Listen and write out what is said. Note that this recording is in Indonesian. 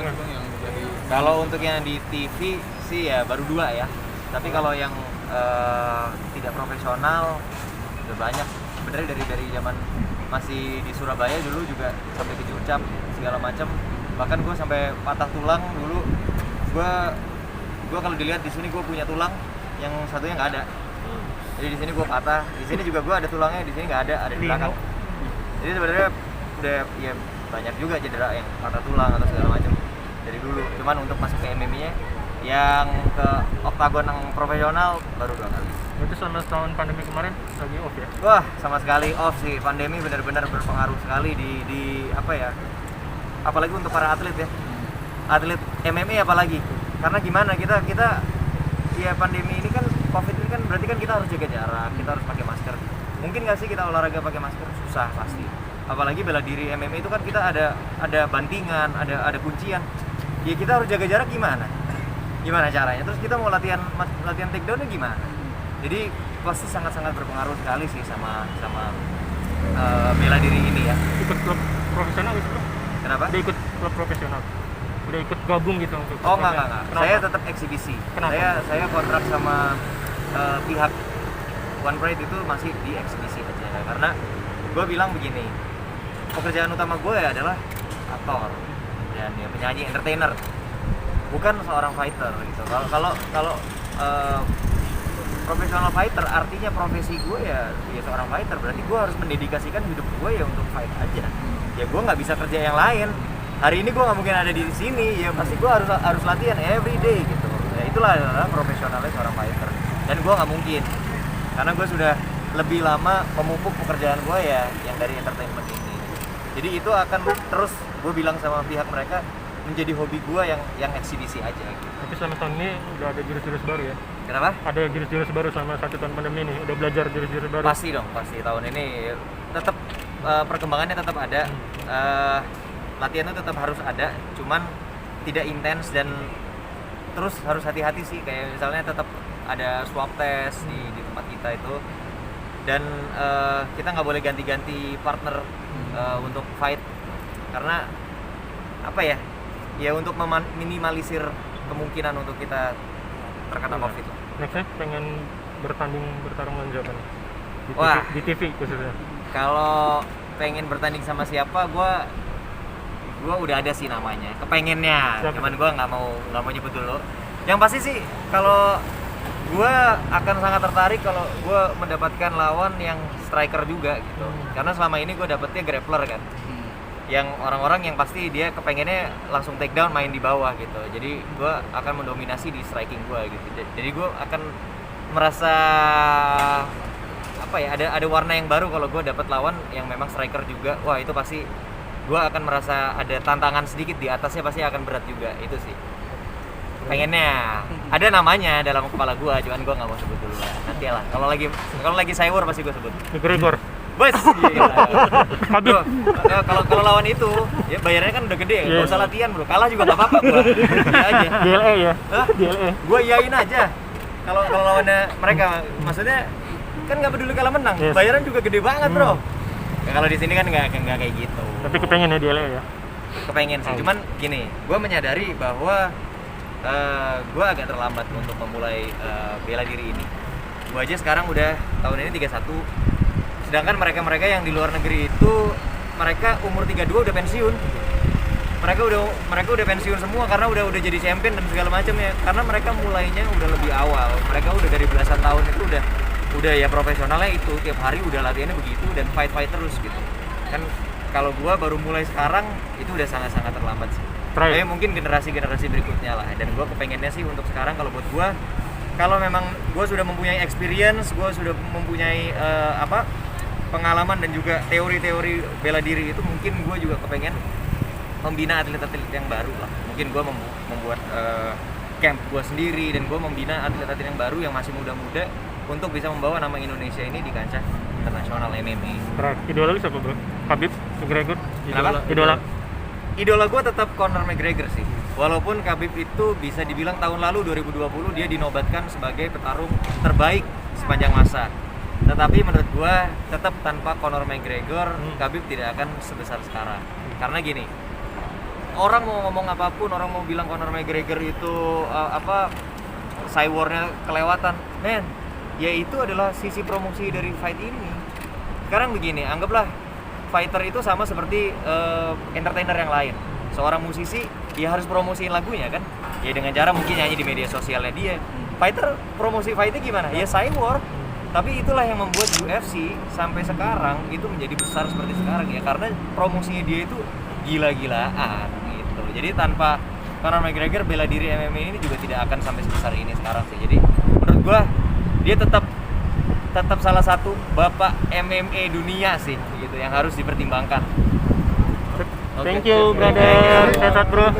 sih Bang yang menjadi Kalau untuk yang di TV sih ya baru 2 ya. Tapi kalau yang tidak profesional udah banyak. Sebenarnya dari zaman masih di Surabaya dulu juga sampai kejurucap segala macam. Bahkan gue sampai patah tulang dulu. Gue kalau dilihat di sini gue punya tulang, yang satunya nggak ada. Jadi di sini gue patah. Di sini juga gue ada tulangnya, di sini nggak ada di belakang. Jadi sebenarnya udah ya banyak juga cedera yang patah tulang atau segala macam dari dulu. Cuman untuk masuk ke MMA-nya yang ke oktagon yang profesional baru 2 kali. Itu selama tahun pandemi kemarin lagi off ya? Wah, sama sekali off sih. Pandemi benar-benar berpengaruh sekali di apa ya? Apalagi untuk para atlet ya. Atlet MMA apalagi. Karena gimana kita ya pandemi ini kan, Covid ini kan berarti kan kita harus jaga jarak, kita harus pakai masker. Mungkin nggak sih kita olahraga pakai masker? Susah pasti. Apalagi bela diri MMA itu kan kita ada bantingan, ada kuncian. Ya kita harus jaga jarak gimana caranya? Terus kita mau latihan takedown-nya gimana? Jadi pasti sangat-sangat berpengaruh sekali sih sama bela diri ini ya. Ikut klub profesional gitu Bro? Kenapa? Udah ikut klub profesional? Udah ikut gabung gitu untuk Oh enggak. Saya tetap eksibisi. Kenapa? Saya kontrak sama pihak One Pride itu masih di eksibisi aja. Karena gue bilang begini, pekerjaan utama gue adalah aktor dan ya penyanyi, entertainer, bukan seorang fighter gitu. Kalau professional fighter artinya profesi gue ya seorang fighter, berarti gue harus mendedikasikan hidup gue ya untuk fight aja. Ya gue nggak bisa kerja yang lain. Hari ini gue nggak mungkin ada di sini, ya pasti gue harus latihan every day gitu. Ya itulah adalah profesionalnya seorang fighter. Dan gue nggak mungkin, karena gue sudah lebih lama memupuk pekerjaan gue ya yang dari entertainment ini. Jadi itu akan terus gue bilang sama pihak mereka menjadi hobi gue yang eksibisi aja gitu. Tapi selama tahun ini udah ada jurus-jurus baru ya? Kenapa? Ada jurus-jurus baru selama 1 tahun pandemi ini? Udah belajar jurus-jurus baru? Pasti dong, pasti. Tahun ini tetap perkembangannya tetap ada. Latihan itu tetap harus ada, cuman tidak intens dan terus harus hati-hati sih. Kayak misalnya tetap ada swab test di tempat kita itu, dan kita nggak boleh ganti-ganti partner untuk fight, karena apa ya untuk meminimalisir kemungkinan untuk kita terkena COVID lah. Nextnya pengen bertarung lawan siapa nih? Wah. Di TV khususnya. Kalau pengen bertanding sama siapa, gue udah ada sih namanya, kepengennya. Siapa? Cuman gue nggak mau nyebut dulu. Yang pasti sih kalau gue akan sangat tertarik kalau gue mendapatkan lawan yang striker juga gitu. Karena selama ini gue dapetnya grappler kan, yang orang-orang yang pasti dia kepengennya langsung take down, main di bawah gitu. Jadi gue akan mendominasi di striking gue gitu. Jadi gue akan merasa apa ya, ada warna yang baru kalau gue dapat lawan yang memang striker juga. Wah, itu pasti gue akan merasa ada tantangan sedikit di atasnya, pasti akan berat juga. Itu sih pengennya. Ada namanya dalam kepala gue, cuman gue nggak mau sebut dulu lah. Nanti lah kalau lagi cyber pasti gue sebut McGregor. bos. Habib. Kalau lawan itu ya bayarnya kan udah gede, nggak usah latihan bro, kalah juga nggak apa-apa gue aja. GLE ya? GLE. Gue iyain aja kalau lawannya mereka. Maksudnya kan nggak peduli kalah menang, bayaran juga gede banget bro. Ya, kalau di sini kan nggak kayak gitu. Tapi kepengen ya GLE ya? Kepengen sih, cuman gini, gue menyadari bahwa gue agak terlambat untuk memulai bela diri ini. Gue aja sekarang udah tahun ini 31, sedangkan mereka yang di luar negeri itu mereka umur 32 udah pensiun. Mereka udah pensiun semua karena udah jadi champion dan segala macam ya. Karena mereka mulainya udah lebih awal. Mereka udah dari belasan tahun itu udah ya profesionalnya itu tiap hari udah latihannya begitu dan fight terus gitu. Kan kalau gua baru mulai sekarang itu udah sangat-sangat terlambat sih. Kayak mungkin generasi berikutnya lah. Dan gua kepengennya sih untuk sekarang kalau buat gua, kalau memang gua sudah mempunyai experience, gua sudah mempunyai pengalaman dan juga teori-teori bela diri itu, mungkin gua juga kepengen membina atlet-atlet yang baru lah. Mungkin gue membuat camp gue sendiri dan gue membina atlet-atlet yang baru yang masih muda-muda untuk bisa membawa nama Indonesia ini di kancah internasional MMA. Idola lu siapa bro? Habib, McGregor? Idola gue tetap Conor McGregor sih. Walaupun Khabib itu bisa dibilang tahun lalu 2020 dia dinobatkan sebagai petarung terbaik sepanjang masa. Tetapi menurut gue tetap tanpa Conor McGregor Khabib tidak akan sebesar sekarang. Karena gini, orang mau ngomong apapun, orang mau bilang Conor McGregor itu cyborgnya kelewatan, men, ya itu adalah sisi promosi dari fight ini. Sekarang begini, anggaplah fighter itu sama seperti entertainer yang lain. Seorang musisi, ya harus promosiin lagunya kan, ya dengan cara mungkin nyanyi di media sosialnya dia. Fighter, promosi fightnya gimana? Ya cyborg. Tapi itulah yang membuat UFC sampai sekarang itu menjadi besar seperti sekarang ya, karena promosinya dia itu gila-gilaan gitu. Jadi tanpa Conor McGregor, bela diri MMA ini juga tidak akan sampai sebesar ini sekarang sih. Jadi menurut gua dia tetap salah satu bapak MMA dunia sih gitu, yang harus dipertimbangkan. Thank you brother, sehat bro.